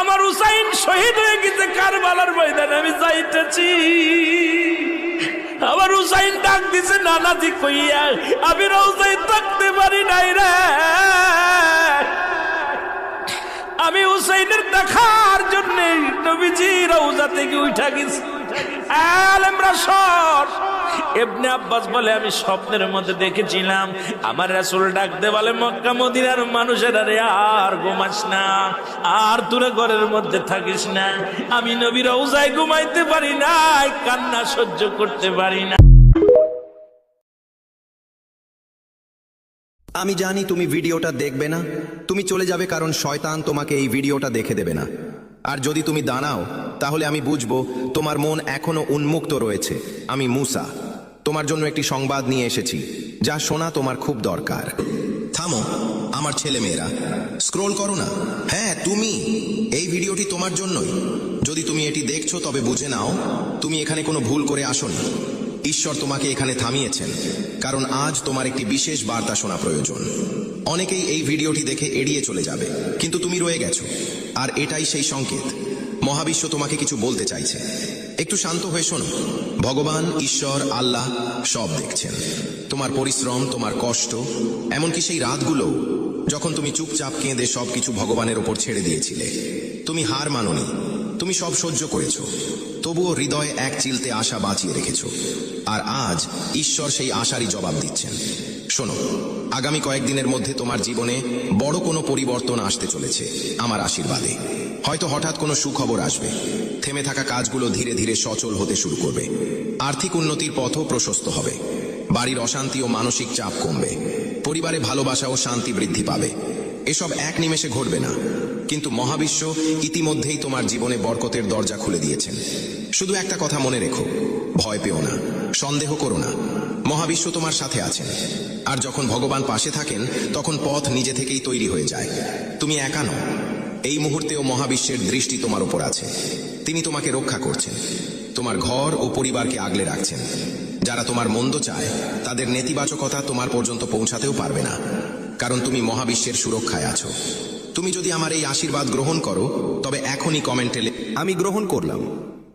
আমার হুসাইন শহীদ হয়ে গেছে কারবালার ময়দানে, আমি যাইতেছি। আমার হুসাইন ডাক দিছে নানাজি কইয়া, আমি রওজায় থাকতে পারি নাই রে। আমি হুসাইনের দেখার জন্য নবীজি রওজা থেকে উঠা গেছি। আলেমরা সর। ইবনে আব্বাস বলে আমি স্বপ্নের মধ্যে দেখেছিলাম আমার রাসূল ডাক দে বলে, মক্কা মদিনার মানুষেরা রে আর ঘুমাস না, আর তোরা ঘরের মধ্যে থাকিস না। আমি নবী রওজায় ঘুমাইতে পারি না, কান্না সহ্য করতে পারি না। আমি জানি তুমি ভিডিওটা দেখবে না, তুমি চলে যাবে, কারণ শয়তান তোমাকে এই ভিডিওটা দেখে দেবে না। আর যদি তুমি দাঁড়াও তাহলে আমি বুঝবো তোমার মন এখনো উন্মুক্ত রয়েছে। আমি মুসা তোমার জন্য একটি সংবাদ নিয়ে এসেছি, যা শোনা তোমার খুব দরকার। থামো আমার ছেলে মেয়েরা, স্ক্রোল করো না। হ্যাঁ তুমি, এই ভিডিওটি তোমার জন্যই। যদি তুমি এটি দেখছো তবে বুঝে নাও তুমি এখানে কোনো ভুল করে আসোনি। ঈশ্বর তোমাকে এখানে থামিয়েছেন কারণ আজ তোমার একটি বিশেষ বার্তা শোনা প্রয়োজন। অনেকেই এই ভিডিওটি দেখে এড়িয়ে চলে যাবে, কিন্তু তুমি রয়ে গেছো, আর এটাই সেই সংকেত। মহাবিশ্ব তোমাকে কিছু বলতে চাইছে। একটু শান্ত হয়ে শোনো। ভগবান, ঈশ্বর, আল্লাহ সব দেখছেন তোমার পরিশ্রম, তোমার কষ্ট, এমনকি সেই রাতগুলো যখন তুমি চুপচাপ কেঁদে সবকিছু ভগবানের ওপর ছেড়ে দিয়েছিলে। তুমি হার মানোনি, তুমি সব সহ্য করেছো, তবুও হৃদয়ে এক চিলতে আশা বাঁচিয়ে রেখেছো। আর আজ ঈশ্বর সেই আশারই জবাব দিচ্ছেন। শোনো, আগামী কয়েকদিনের মধ্যে তোমার জীবনে বড় কোনো পরিবর্তন আসতে চলেছে আমার আশীর্বাদে। হয়তো হঠাৎ কোনো সুখবর আসবে, থেমে থাকা কাজগুলো ধীরে ধীরে সচল হতে শুরু করবে, আর্থিক উন্নতির পথও প্রশস্ত হবে, বাড়ির অশান্তি ও মানসিক চাপ কমবে, পরিবারে ভালোবাসা ও শান্তি বৃদ্ধি পাবে। এসব এক নিমেষে ঘটবে না, কিন্তু মহাবিশ্ব ইতিমধ্যেই তোমার জীবনে বরকতের দরজা খুলে দিয়েছেন। শুধু একটা কথা মনে রেখো, ভয় পেও না, সন্দেহ করো না, মহাবিশ্ব তোমার সাথে আছেন। আর যখন ভগবান পাশে থাকেন তখন পথ নিজে থেকেই তৈরি হয়ে যায়। তুমি একা নও, এই মুহূর্তেও মহাবিশ্বের দৃষ্টি তোমার উপর আছে। তিনি তোমাকে রক্ষা করছেন, তোমার ঘর ও পরিবারকে আগলে রাখছেন। যারা তোমার মন্দ চায় তাদের নেতিবাচকতা তোমার পর্যন্ত পৌঁছাতেও পারবে না, কারণ তুমি মহাবিশ্বের সুরক্ষায় আছো। তুমি যদি আমার এই আশীর্বাদ গ্রহণ করো তবে এখনই কমেন্টে আমি গ্রহণ করলাম,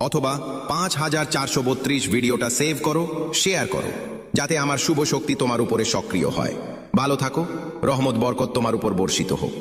অথবা 5432 ভিডিওটা সেভ করো, শেয়ার করো, যাতে আমার শুভ শক্তি তোমার উপরে সক্রিয় হয়। ভালো থাকো, রহমত বরকত তোমার উপর বর্ষিত হোক।